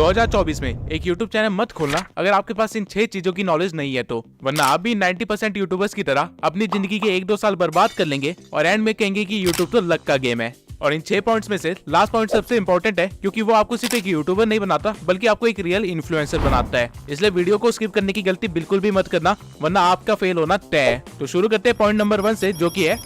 2024 में एक YouTube channel मत खोलना अगर आपके पास इन 6 चीजों की नॉलेज नहीं है तो, वरना आप भी 90% यूट्यूबर्स की तरह अपनी जिंदगी के 1-2 साल बर्बाद कर लेंगे और एंड में कहेंगे कि यूट्यूब तो लक का गेम है। और इन 6 पॉइंट्स में से लास्ट पॉइंट सबसे इंपॉर्टेंट है, क्योंकि वो आपको सिर्फ एक यूट्यूबर नहीं बनाता बल्कि आपको एक रियल इन्फ्लुएंसर बनाता है। इसलिए वीडियो को स्किप करने की गलती बिल्कुल भी मत करना, वरना आपका फेल होना तय है। तो शुरू करते हैं पॉइंट नंबर 1 से, जो की है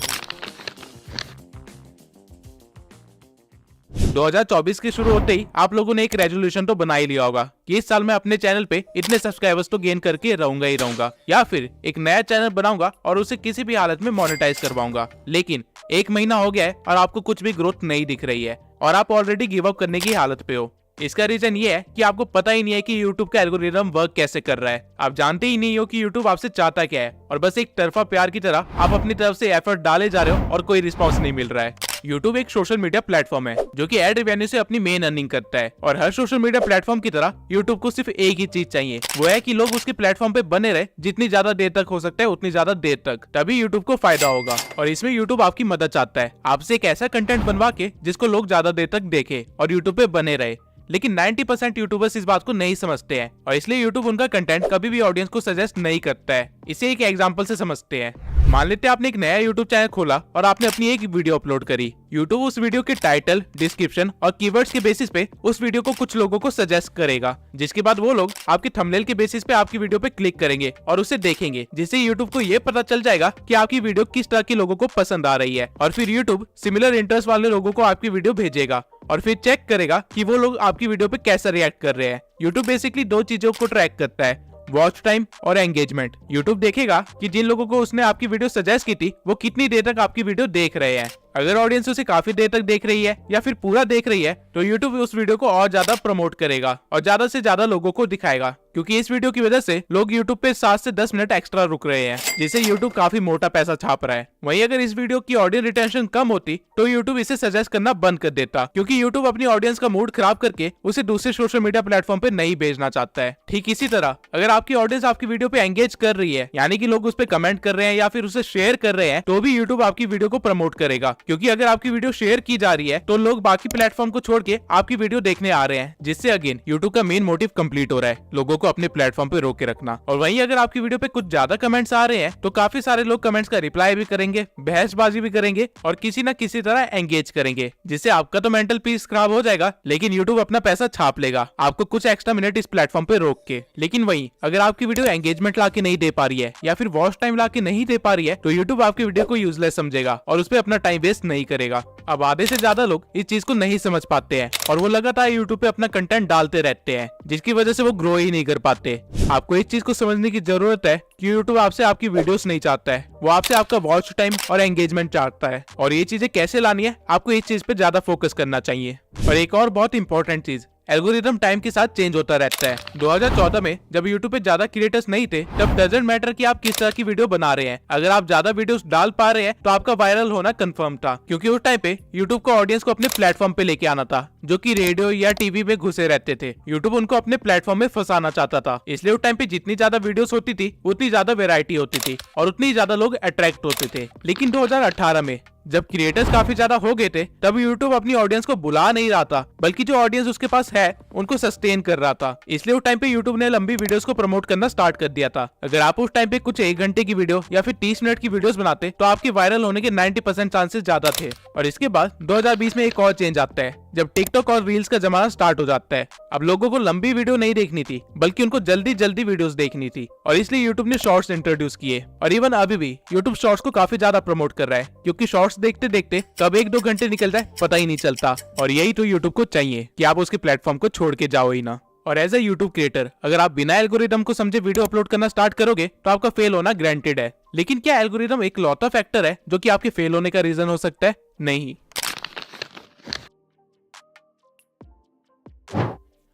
2024 के शुरू होते ही आप लोगों ने एक रेजोल्यूशन तो बना ही लिया होगा कि इस साल मैं अपने चैनल पे इतने सब्सक्राइबर्स तो गेन करके रहूंगा ही रहूंगा, या फिर एक नया चैनल बनाऊंगा और उसे किसी भी हालत में मोनेटाइज करवाऊंगा। लेकिन 1 महीना हो गया है और आपको कुछ भी ग्रोथ नहीं दिख रही है और आप ऑलरेडी गिव अप करने की हालत पे हो। इसका रीजन ये है कि आपको पता ही नहीं है कि YouTube का एल्गोरिदम वर्क कैसे कर रहा है। आप जानते ही नहीं हो कि YouTube आपसे चाहता क्या है और बस एक तरफा प्यार की तरह आप अपनी तरफ से एफर्ट डाले जा रहे हो और कोई रिस्पॉन्स नहीं मिल रहा है। YouTube एक सोशल मीडिया प्लेटफॉर्म है जो कि एड रेवेन्यू से अपनी मेन अर्निंग करता है, और हर सोशल मीडिया प्लेटफॉर्म की तरह YouTube को सिर्फ एक ही चीज चाहिए, वो है कि लोग उसके प्लेटफॉर्म पे बने रहे जितनी ज्यादा देर तक हो सकता है उतनी ज्यादा देर तक, तभी YouTube को फायदा होगा। और इसमें YouTube आपकी मदद चाहता है, आपसे एक ऐसा कंटेंट बनवा के जिसको लोग ज्यादा देर तक देखे और YouTube पे बने रहे। लेकिन 90% यूट्यूबर्स इस बात को नहीं समझते हैं और इसलिए यूट्यूब उनका कंटेंट कभी भी ऑडियंस को सजेस्ट नहीं करता है। इसे एक एग्जांपल से समझते हैं। मान लेते हैं आपने एक नया यूट्यूब चैनल खोला और आपने अपनी एक वीडियो अपलोड करी। यूट्यूब उस वीडियो के टाइटल, डिस्क्रिप्शन और कीवर्ड्स के बेसिस पे उस वीडियो को कुछ लोगों को सजेस्ट करेगा, जिसके बाद वो लोग आपके थंबनेल के बेसिस पे आपकी वीडियो पे क्लिक करेंगे और उसे देखेंगे, जिससे यूट्यूब को ये पता चल जाएगा कि आपकी वीडियो किस तरह के लोगों को पसंद आ रही है। और फिर यूट्यूब सिमिलर इंटरेस्ट वाले लोगों को आपकी वीडियो भेजेगा और फिर चेक करेगा कि वो लोग आपकी वीडियो पे कैसे रिएक्ट कर रहे हैं। यूट्यूब बेसिकली 2 चीजों को ट्रैक करता है, वॉच टाइम और एंगेजमेंट। यूट्यूब देखेगा कि जिन लोगों को उसने आपकी वीडियो सजेस्ट की थी वो कितनी देर तक आपकी वीडियो देख रहे हैं। अगर ऑडियंस उसे काफी देर तक देख रही है या फिर पूरा देख रही है तो यूट्यूब उस वीडियो को और ज्यादा प्रमोट करेगा और ज्यादा से ज्यादा लोगों को दिखाएगा, क्योंकि इस वीडियो की वजह से लोग यूट्यूब पे 7 से 10 मिनट एक्स्ट्रा रुक रहे हैं, जिससे यूट्यूब काफी मोटा पैसा छाप रहा है। वहीं अगर इस वीडियो की ऑडियंस रिटेंशन कम होती तो यूट्यूब इसे सजेस्ट करना बंद कर देता, क्योंकि यूट्यूब अपनी ऑडियंस का मूड खराब करके उसे दूसरे सोशल मीडिया प्लेटफॉर्म पे नहीं भेजना चाहता है। ठीक इसी तरह अगर आपकी ऑडियंस आपकी वीडियो पे एंगेज कर रही है, यानी कि लोग उस पे कमेंट कर रहे हैं या फिर उसे शेयर कर रहे हैं, तो भी यूट्यूब आपकी वीडियो को प्रमोट करेगा, क्योंकि अगर आपकी वीडियो शेयर की जा रही है तो लोग बाकी प्लेटफॉर्म को छोड़ के आपकी वीडियो देखने आ रहे हैं, जिससे अगेन यूट्यूब का मेन मोटिव कंप्लीट हो रहा है, लोगों को अपने प्लेटफॉर्म पे रोक के रखना। और वहीं अगर आपकी वीडियो पे कुछ ज्यादा कमेंट्स आ रहे हैं तो काफी सारे लोग कमेंट्स का रिप्लाई भी करेंगे, बहसबाजी भी करेंगे और किसी न किसी तरह एंगेज करेंगे, जिससे आपका तो मेंटल पीस खराब हो जाएगा, लेकिन यूट्यूब अपना पैसा छाप लेगा आपको कुछ एक्स्ट्रा मिनट इस प्लेटफॉर्म पे रोक के। लेकिन वहीं अगर आपकी वीडियो एंगेजमेंट ला के नहीं दे पा रही है या फिर वॉच टाइम ला के नहीं दे पा रही है तो यूट्यूब आपकी वीडियो को यूजलेस समझेगा और उस पर अपना टाइम वेस्ट नहीं करेगा। अब आधे से ज्यादा लोग इस चीज को नहीं समझ पाते हैं और वो लगातार यूट्यूब पे अपना कंटेंट डालते रहते हैं, जिसकी वजह से वो ग्रो ही नहीं कर पाते। आपको इस चीज को समझने की जरूरत है कि यूट्यूब आपसे आपकी वीडियोस नहीं चाहता है, वो आपसे आपका वॉच टाइम और एंगेजमेंट चाहता है। और ये चीजें कैसे लानी है, आपको इस चीज पे ज्यादा फोकस करना चाहिए। और एक और बहुत इंपॉर्टेंट चीज, एल्गोरिदम टाइम के साथ चेंज होता रहता है। 2014 में जब यूट्यूब पे ज्यादा क्रिएटर्स नहीं थे तब डजंट मैटर कि आप किस तरह की वीडियो बना रहे हैं, अगर आप ज्यादा वीडियोस डाल पा रहे हैं तो आपका वायरल होना कंफर्म था, क्योंकि उस टाइम पे यूट्यूब को ऑडियंस को अपने प्लेटफॉर्म पे लेके आना था, जो कि रेडियो या टीवी में घुसे रहते थे। यूट्यूब उनको अपने प्लेटफॉर्म में फंसाना चाहता था, इसलिए उस टाइम पे जितनी ज्यादा वीडियोस होती थी उतनी ज्यादा वेरायटी होती थी और उतनी ज्यादा लोग अट्रैक्ट होते थे। लेकिन 2018 में जब क्रिएटर्स काफी ज्यादा हो गए थे तब यूट्यूब अपनी ऑडियंस को बुला नहीं रहा था, बल्कि जो ऑडियंस उसके पास है उनको सस्टेन कर रहा था। इसलिए उस टाइम पे यूट्यूब ने लंबी वीडियोस को प्रमोट करना स्टार्ट कर दिया था। अगर आप उस टाइम पे कुछ 1 घंटे की वीडियो या फिर 30 मिनट की वीडियोस बनाते तो आपके वायरल होने के 90% चांसेस ज्यादा थे। और इसके बाद 2020 में एक और चेंज आता है, जब टिकटॉक और रील्स का जमाना स्टार्ट हो जाता है। अब लोगों को लंबी वीडियो नहीं देखनी थी, बल्कि उनको जल्दी जल्दी वीडियोस देखनी थी, और इसलिए यूट्यूब ने शॉर्ट्स इंट्रोड्यूस किए। और इवन अभी भी यूट्यूब शॉर्ट्स को काफी ज्यादा प्रमोट कर रहा है, क्योंकि शॉर्ट्स देखते देखते कब 1-2 घंटे निकल जाए पता ही नहीं चलता। और यही तो यूट्यूब को चाहिए कि आप उसके प्लेटफॉर्म को छोड़ के जाओ ही ना। और एज ए यूट्यूब क्रिएटर अगर आप बिना एल्गोरिदम को समझे वीडियो अपलोड करना स्टार्ट करोगे तो आपका फेल होना ग्रांटेड है। लेकिन क्या एल्गोरिदम एक लौता फैक्टर है जो कि आपके फेल होने का रीजन हो सकता है? नहीं।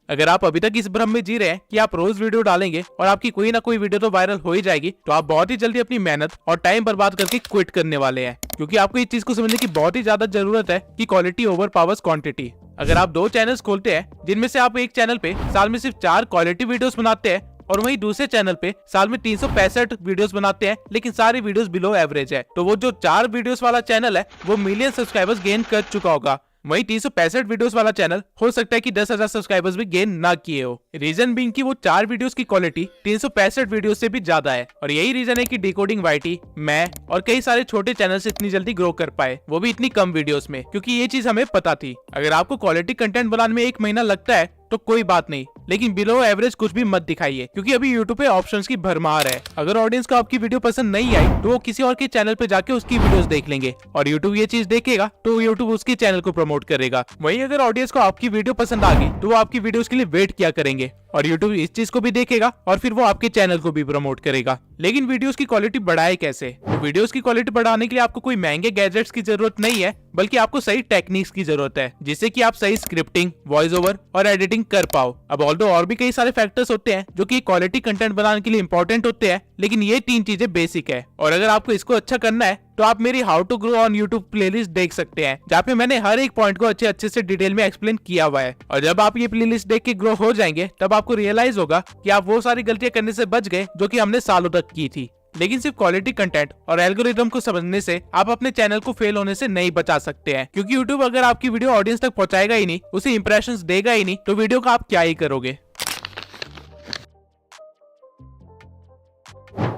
अगर आप अभी तक इस भ्रम में जी रहे हैं कि आप रोज वीडियो डालेंगे और आपकी कोई ना कोई वीडियो तो वायरल हो ही जाएगी, तो आप बहुत ही जल्दी अपनी मेहनत और टाइम बर्बाद करके क्विट करने वाले हैं, क्योंकि आपको इस चीज को समझने की बहुत ही ज्यादा जरूरत है कि क्वालिटी ओवर पावर्स क्वांटिटी। अगर आप 2 चैनल्स खोलते हैं जिनमें से आप एक चैनल पे साल में सिर्फ 4 क्वालिटी वीडियोस बनाते हैं और वहीं दूसरे चैनल पे साल में 365 वीडियोस बनाते हैं लेकिन सारी वीडियोस बिलो एवरेज है, तो वो जो 4 वीडियोस वाला चैनल है वो मिलियन सब्सक्राइबर्स गेन कर चुका होगा, वहीं 365 वीडियोस वाला चैनल हो सकता है कि 10,000 सब्सक्राइबर्स भी गेन ना किए हो। रीजन बीइंग कि वो 4 वीडियोस की क्वालिटी 365 वीडियो से भी ज्यादा है, और यही रीजन है कि डिकोडिंग वाईटी, मैं और कई सारे छोटे चैनल्स इतनी जल्दी ग्रो कर पाए, वो भी इतनी कम वीडियोस में, क्योंकि ये चीज हमें पता थी। अगर आपको क्वालिटी कंटेंट बनाने में 1 महीना लगता है तो कोई बात नहीं, लेकिन बिलो एवरेज कुछ भी मत दिखाइए, क्योंकि अभी यूट्यूब पे ऑप्शंस की भरमार है। अगर ऑडियंस को आपकी वीडियो पसंद नहीं आई तो वो किसी और के चैनल पे जाके उसकी वीडियोस देख लेंगे, और यूट्यूब ये चीज देखेगा तो यूट्यूब उसके चैनल को प्रमोट करेगा। वहीं अगर ऑडियंस को आपकी वीडियो पसंद आ गई तो वो आपकी वीडियोस के लिए वेट किया करेंगे, और यूट्यूब इस चीज को भी देखेगा और फिर वो आपके चैनल को भी प्रमोट करेगा। लेकिन वीडियोस की क्वालिटी बढ़ाए कैसे? तो वीडियोस की क्वालिटी बढ़ाने के लिए आपको कोई महंगे गैजेट्स की जरूरत नहीं है, बल्कि आपको सही टेक्निक्स की जरूरत है, जिससे कि आप सही स्क्रिप्टिंग, वॉइस ओवर और एडिटिंग कर पाओ। अब ऑल्दो और भी कई सारे फैक्टर्स होते हैं जो कि क्वालिटी कंटेंट बनाने के लिए इंपॉर्टेंट होते हैं, लेकिन ये 3 चीजें बेसिक है। और अगर आपको इसको अच्छा करना है तो आप मेरी how to grow on YouTube playlist देख सकते हैं, जहाँ पे मैंने हर एक पॉइंट को अच्छे से डिटेल में एक्सप्लेन किया हुआ है। और जब आप ये प्लेलिस्ट देख के ग्रो हो जाएंगे तब आपको रियलाइज होगा कि आप वो सारी गलतियां करने से बच गए जो कि हमने सालों तक की थी। लेकिन सिर्फ क्वालिटी कंटेंट और एल्गोरिथम को समझने से आप अपने चैनल को फेल होने से नहीं बचा सकते हैं, क्योंकि यूट्यूब अगर आपकी वीडियो ऑडियंस तक पहुंचाएगा ही नहीं, उसे इंप्रेशंस देगा ही नहीं, तो वीडियो का आप क्या ही करोगे।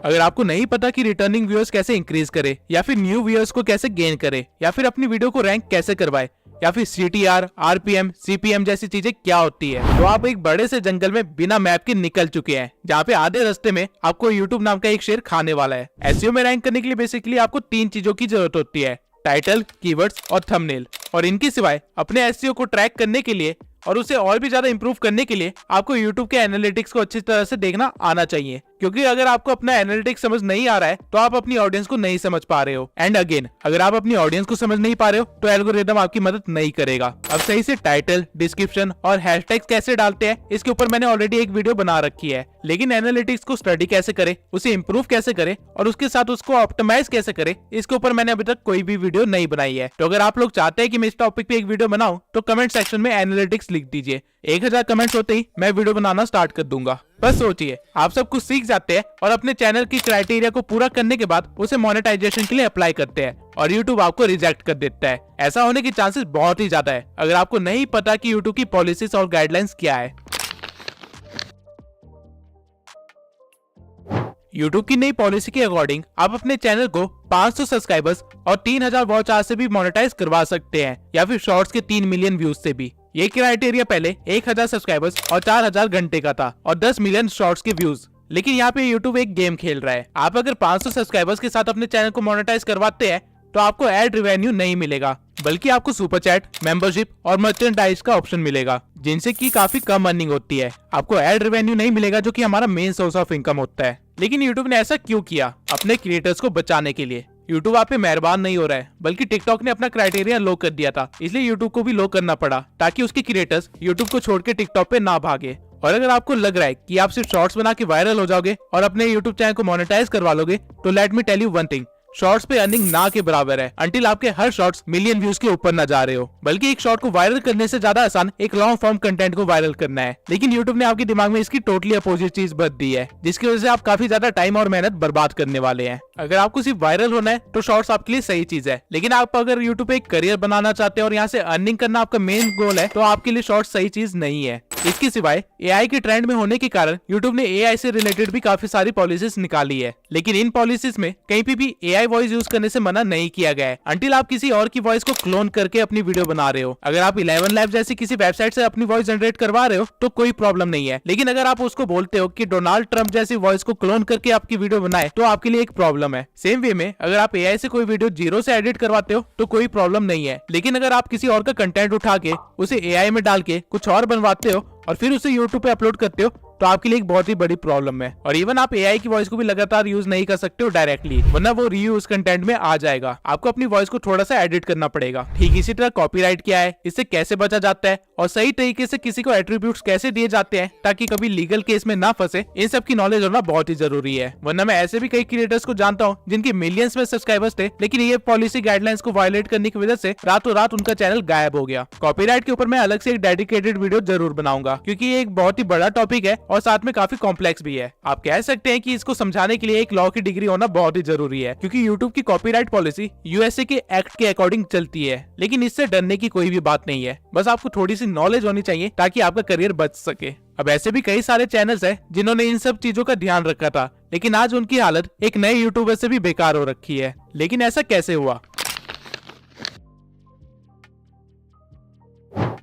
अगर आपको नहीं पता कि रिटर्निंग व्यूअर्स कैसे इंक्रीज करे, या फिर न्यू व्यूअर्स को कैसे गेन करे, या फिर अपनी वीडियो को रैंक कैसे करवाए, या फिर CTR, RPM, CPM जैसी चीजें क्या होती है, तो आप एक बड़े से जंगल में बिना मैप के निकल चुके हैं, जहाँ पे आधे रास्ते में आपको YouTube नाम का एक शेर खाने वाला है। SEO में रैंक करने के लिए बेसिकली आपको 3 चीजों की जरूरत होती है: टाइटल, कीवर्ड्स और थंबनेल। और इनके सिवाय अपने SEO को ट्रैक करने के लिए और उसे और भी ज्यादा इंप्रूव करने के लिए आपको YouTube के एनालिटिक्स को अच्छी तरह से देखना आना चाहिए, क्योंकि अगर आपको अपना एनालिटिक्स समझ नहीं आ रहा है तो आप अपनी ऑडियंस को नहीं समझ पा रहे हो। एंड अगेन, अगर आप अपनी ऑडियंस को समझ नहीं पा रहे हो तो एल्गोरिथम आपकी मदद नहीं करेगा। अब सही से टाइटल, डिस्क्रिप्शन और हैशटैग्स कैसे डालते हैं, इसके ऊपर मैंने ऑलरेडी एक वीडियो बना रखी है। लेकिन एनालिटिक्स को स्टडी कैसे करे, उसे इंप्रूव कैसे करे और उसके साथ उसको ऑप्टिमाइज कैसे करे, इसके ऊपर मैंने अभी तक कोई भी वीडियो नहीं बनाई है। तो अगर आप लोग चाहते हैं कि मैं इस टॉपिक पे एक वीडियो बनाऊं तो कमेंट सेक्शन में एनालिटिक्स लिख दीजिए। 1000 कमेंट्स होते ही मैं वीडियो बनाना स्टार्ट कर दूंगा। बस सोचिए, आप सब कुछ सीख जाते हैं और अपने चैनल की क्राइटेरिया को पूरा करने के बाद उसे मोनेटाइजेशन के लिए अप्लाई करते हैं, और YouTube आपको रिजेक्ट कर देता है। ऐसा होने के चांसेस बहुत ही ज्यादा है अगर आपको नहीं पता कि YouTube की पॉलिसीज और गाइडलाइंस क्या है। YouTube की नई पॉलिसी के अकॉर्डिंग आप अपने चैनल को 500 सब्सक्राइबर्स और 3000 वॉच आवर से भी मोनेटाइज करवा सकते हैं, या फिर शॉर्ट्स के 3 मिलियन व्यूज से भी। ये क्राइटेरिया पहले 1000 सब्सक्राइबर्स और 4000 घंटे का था, और 10 मिलियन शॉर्ट्स के व्यूज। लेकिन यहाँ पे YouTube एक गेम खेल रहा है। आप अगर 500 सब्सक्राइबर्स के साथ अपने चैनल को मोनेटाइज करवाते हैं तो आपको एड रेवेन्यू नहीं मिलेगा, बल्कि आपको सुपर चैट, मेंबरशिप और मर्चेंडाइज का ऑप्शन मिलेगा, जिनसे की काफी कम अर्निंग होती है। आपको एड रेवेन्यू नहीं मिलेगा, जो कि हमारा मेन सोर्स ऑफ इनकम होता है। लेकिन YouTube ने ऐसा क्यों किया? अपने क्रिएटर्स को बचाने के लिए। YouTube आप पे मेहरबान नहीं हो रहा है, बल्कि टिकटॉक ने अपना क्राइटेरिया लो कर दिया था, इसलिए YouTube को भी लो करना पड़ा, ताकि उसके क्रिएटर्स YouTube को छोड़ के टिकटॉक पे ना भागे। और अगर आपको लग रहा है कि आप सिर्फ शॉर्ट्स बना के वायरल हो जाओगे और अपने YouTube चैनल को मोनेटाइज करवा लोगे, तो let me tell you one thing, shorts पे अर्निंग ना के बराबर है, अंटिल आपके हर शॉर्ट्स मिलियन व्यूज के ऊपर ना जा रहे हो। बल्कि एक शॉर्ट को वायरल करने से ज्यादा आसान एक लॉन्ग फॉर्म कंटेंट को वायरल करना है। लेकिन YouTube ने आपके दिमाग में इसकी टोटली अपोजिट चीज भर दी है, जिसकी वजह से आप काफी ज्यादा टाइम और मेहनत बर्बाद करने वाले हैं। अगर आपको सिर्फ वायरल होना है तो शॉर्ट्स आपके लिए सही चीज है, लेकिन आप अगर YouTube पे एक करियर बनाना चाहते हैं और यहाँ से अर्निंग करना आपका मेन गोल है, तो आपके लिए शॉर्ट्स सही चीज नहीं है। इसके सिवाय AI के ट्रेंड में होने के कारण YouTube ने AI से रिलेटेड भी काफी सारी पॉलिसीज निकाली है, लेकिन इन पॉलिसीज में कहीं पे भी AI वॉइस यूज करने से मना नहीं किया गया है, अंटिल आप किसी और की वॉइस को क्लोन करके अपनी वीडियो बना रहे हो। अगर आप 11 लैब जैसी किसी वेबसाइट से अपनी वॉइस जनरेट करवा रहे हो तो कोई प्रॉब्लम नहीं है, लेकिन अगर आप उसको बोलते हो कि डोनाल्ड ट्रंप जैसी वॉइस को क्लोन करके आपकी वीडियो बनाए, तो आपके लिए एक प्रॉब्लम है। सेम वे में अगर आप AI से कोई वीडियो 0 से एडिट करवाते हो तो कोई प्रॉब्लम नहीं है, लेकिन अगर आप किसी और का कंटेंट उठा के उसे AI में डाल के कुछ और बनवाते हो और फिर उसे YouTube पे अपलोड करते हो, तो आपके लिए एक बहुत ही बड़ी प्रॉब्लम है। और इवन आप AI की वॉइस को भी लगातार यूज नहीं कर सकते हो डायरेक्टली, वरना वो रीयूज कंटेंट में आ जाएगा। आपको अपनी वॉइस को थोड़ा सा एडिट करना पड़ेगा। ठीक इसी तरह कॉपीराइट क्या है, इससे कैसे बचा जाता है और सही तरीके से किसी को एट्रीब्यूट्स कैसे दिए जाते हैं ताकि कभी लीगल केस में ना फंसे, इन सब की नॉलेज होना बहुत ही जरूरी है। वरना मैं ऐसे भी कई क्रिएटर्स को जानता हूँ जिनके मिलियंस में सब्सक्राइबर्स थे, लेकिन ये पॉलिसी गाइडलाइंस को वायलेट करने की वजह से रातों रात उनका चैनल गायब हो गया। कॉपीराइट के ऊपर मैं अलग से एक डेडिकेटेड वीडियो जरूर बनाऊंगा, क्योंकि ये एक बहुत ही बड़ा टॉपिक है और साथ में काफी कॉम्प्लेक्स भी है। आप कह सकते हैं कि इसको समझाने के लिए एक लॉ की डिग्री होना बहुत ही जरूरी है, क्योंकि यूट्यूब की कॉपीराइट पॉलिसी यूएसए के एक्ट के अकॉर्डिंग चलती है। लेकिन इससे डरने की कोई भी बात नहीं है, बस आपको थोड़ी सी नॉलेज होनी चाहिए ताकि आपका करियर बच सके। अब ऐसे भी कई सारे चैनल्स हैं जिन्होंने इन सब चीजों का ध्यान रखा था, लेकिन आज उनकी हालत एक नए यूट्यूबर से भी बेकार हो रखी है। लेकिन ऐसा कैसे हुआ?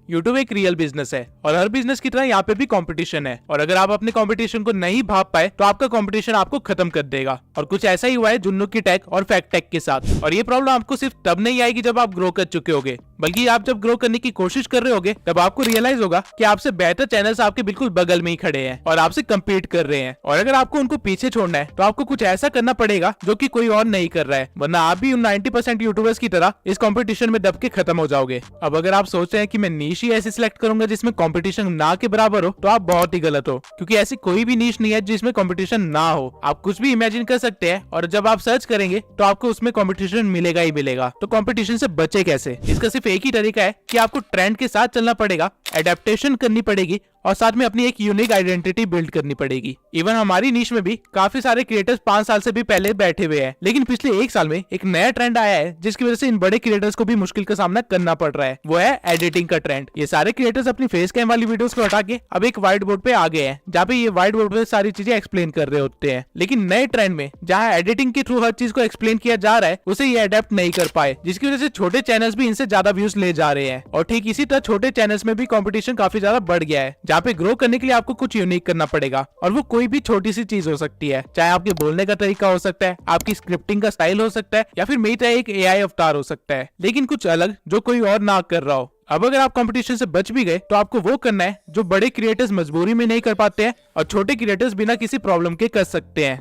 यूट्यूब एक रियल बिजनेस है और हर बिजनेस की तरह यहाँ पे भी कंपटीशन है, और अगर आप अपने कंपटीशन को नहीं भाप पाए तो आपका कंपटीशन आपको खत्म कर देगा। और कुछ ऐसा ही हुआ है जुन्नू की टेक और फैक्ट टेक के साथ। और ये प्रॉब्लम आपको सिर्फ तब नहीं आएगी जब आप ग्रो कर चुके होगे, बल्कि आप जब ग्रो करने की कोशिश कर रहे होगे तब आपको रियलाइज होगा कि आपसे बेहतर चैनल्स आपके बिल्कुल बगल में ही खड़े हैं और आपसे कम्पीट कर रहे हैं। और अगर आपको उनको पीछे छोड़ना है तो आपको कुछ ऐसा करना पड़ेगा जो कि कोई और नहीं कर रहा है, वरना आप भी उन 90% यूट्यूबर्स की तरह इस कंपटीशन में दब के खत्म हो जाओगे। अब अगर आप सोच रहे हैं कि मैं नीश ही ऐसे सिलेक्ट करूंगा जिसमें कंपटीशन ना के बराबर हो, तो आप बहुत ही गलत हो, क्योंकि ऐसी कोई भी नीश नहीं है जिसमें कंपटीशन ना हो। आप कुछ भी इमेजिन कर सकते हैं और जब आप सर्च करेंगे तो आपको उसमें कंपटीशन मिलेगा ही मिलेगा। तो कंपटीशन से बचे कैसे? इसका सिर्फ एक ही तरीका है कि आपको ट्रेंड के साथ चलना पड़ेगा, एडेप्टेशन करनी पड़ेगी और साथ में अपनी एक यूनिक आइडेंटिटी बिल्ड करनी पड़ेगी। इवन हमारी नीश में भी काफी सारे क्रिएटर्स 5 साल से भी पहले बैठे हुए हैं, लेकिन पिछले 1 साल में एक नया ट्रेंड आया है जिसकी वजह से इन बड़े क्रिएटर्स को भी मुश्किल का सामना करना पड़ रहा है। वो है एडिटिंग का ट्रेंड। ये सारे क्रिएटर्स अपनी फेस कैम वाली वीडियोस को हटा के अब एक व्हाइट बोर्ड पे आ गए हैं, जहाँ पे ये व्हाइट बोर्ड पे सारी चीजें एक्सप्लेन कर रहे होते हैं। लेकिन नए ट्रेंड में जहाँ एडिटिंग के थ्रू हर चीज को एक्सप्लेन किया जा रहा है, उसे ये अडेप्ट नहीं कर पाए, जिसकी वजह से छोटे चैनल्स भी इनसे ज्यादा व्यूज ले जा रहे हैं। और ठीक इसी तरह छोटे चैनल्स में भी कॉम्पिटिशन काफी ज्यादा बढ़ गया है, जहाँ पे ग्रो करने के लिए आपको कुछ यूनिक करना पड़ेगा। और वो कोई भी छोटी सी चीज हो सकती है, चाहे आपके बोलने का तरीका हो सकता है, आपकी स्क्रिप्टिंग का स्टाइल हो सकता है, या फिर मेरी तरह एक एआई अवतार हो सकता है, लेकिन कुछ अलग जो कोई और ना कर रहा हो। अब अगर आप कंपटीशन से बच भी गए तो आपको वो करना है जो बड़े क्रिएटर्स मजबूरी में नहीं कर पाते हैं और छोटे क्रिएटर्स बिना किसी प्रॉब्लम के कर सकते हैं।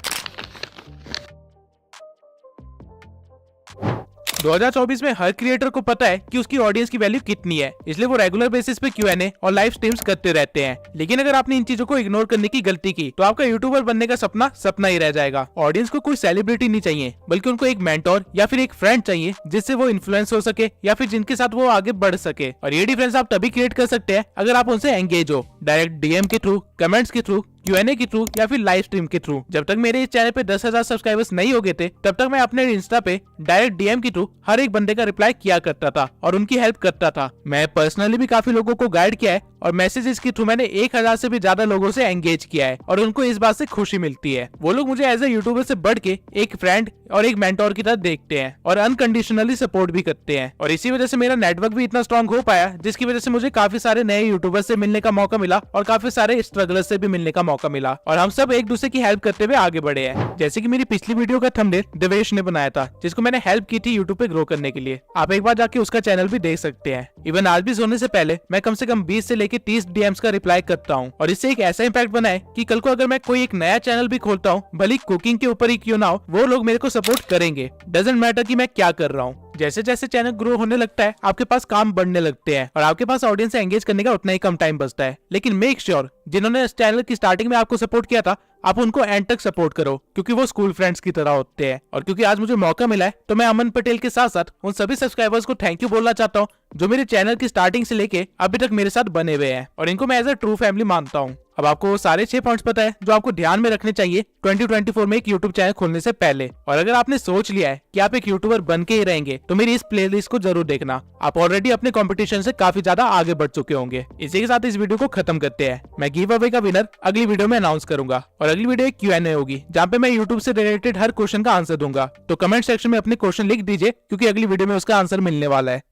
2024 में हर क्रिएटर को पता है कि उसकी ऑडियंस की वैल्यू कितनी है, इसलिए वो रेगुलर बेसिस पे Q&A और लाइव स्ट्रीम्स करते रहते हैं। लेकिन अगर आपने इन चीजों को इग्नोर करने की गलती की तो आपका यूट्यूबर बनने का सपना सपना ही रह जाएगा। ऑडियंस को कोई सेलिब्रिटी नहीं चाहिए, बल्कि उनको एक मेंटोर या फिर एक फ्रेंड चाहिए जिससे वो इन्फ्लुएंस हो सके या फिर जिनके साथ वो आगे बढ़ सके। और ये डिफरेंस आप तभी क्रिएट कर सकते हैं अगर आप उनसे एंगेज हो, डायरेक्ट डीएम के थ्रू, कमेंट्स के थ्रू, Q&A के थ्रू या फिर लाइव स्ट्रीम के थ्रू। जब तक मेरे इस चैनल पे 10,000 सब्सक्राइबर्स नहीं हो गए थे, तब तक मैं अपने इंस्टा पे डायरेक्ट डीएम के थ्रू हर एक बंदे का रिप्लाई किया करता था और उनकी हेल्प करता था। मैं पर्सनली भी काफी लोगों को गाइड किया है और मैसेजेस के थ्रू मैंने 1000 से भी ज्यादा लोगों से एंगेज किया है और उनको इस बात से खुशी मिलती है। वो लोग मुझे एज ए यूट्यूबर से बढ़ के एक फ्रेंड और एक मेंटोर की तरह देखते हैं और अनकंडीशनली सपोर्ट भी करते हैं। और इसी वजह से मेरा नेटवर्क भी इतना स्ट्रॉन्ग हो पाया, जिसकी वजह से मुझे काफी सारे नए यूट्यूबर से मिलने का मौका मिला और काफी सारे स्ट्रगलर्स से भी मिलने का मौका मिला और हम सब एक दूसरे की हेल्प करते हुए आगे बढ़े हैं। जैसे कि मेरी पिछली वीडियो का थंबनेल देवेश ने बनाया था, जिसको मैंने हेल्प की थी यूट्यूब पे ग्रो करने के लिए। आप एक बार जाके उसका चैनल भी देख सकते हैं। इवन आज भी सोने से पहले मैं कम से कम 20 से लेके 30 डीएम्स का रिप्लाई करता हूँ और इससे एक ऐसा इम्पैक्ट बना है कि कल को अगर मैं कोई एक नया चैनल भी खोलता हूँ, भले कुकिंग के ऊपर ही क्यों ना हो, वो लोग मेरे को सपोर्ट करेंगे। डजंट मैटर कि मैं क्या कर रहा हूँ। जैसे जैसे चैनल ग्रो होने लगता है, आपके पास काम बढ़ने लगते हैं और आपके पास ऑडियंस से एंगेज करने का उतना ही कम टाइम बचता है। लेकिन मेक श्योर जिन्होंने इस चैनल की स्टार्टिंग में आपको सपोर्ट किया था, आप उनको एंड तक सपोर्ट करो, क्योंकि वो स्कूल फ्रेंड्स की तरह होते हैं। और क्योंकि आज मुझे मौका मिला है, तो मैं अमन पटेल के साथ साथ उन सभी सब्सक्राइबर्स को थैंक यू बोलना चाहता हूँ जो मेरे चैनल की स्टार्टिंग से लेके अभी तक मेरे साथ बने हुए हैं और इनको मैं एज अ ट्रू फैमिली मानता हूँ। अब आपको सारे 6 पॉइंट्स पता है जो आपको ध्यान में रखने चाहिए 2024 में एक यूट्यूब चैनल खोलने से पहले। और अगर आपने सोच लिया है कि आप एक यूट्यूबर बन के ही रहेंगे, तो मेरी इस प्लेलिस्ट को जरूर देखना। आप ऑलरेडी अपने कंपटीशन से काफी ज्यादा आगे बढ़ चुके होंगे। इसी के साथ इस वीडियो को खत्म करते हैं। मैं गिव अवे का विनर अगली वीडियो में अनाउंस करूंगा और अगली वीडियो एक Q&A होगी, जहाँ पे मैं यूट्यूब से रिलेटेड हर क्वेश्चन का आंसर दूंगा। तो कमेंट सेक्शन में अपने क्वेश्चन लिख दीजिए, क्योंकि अगली वीडियो में उसका आंसर मिलने वाला है।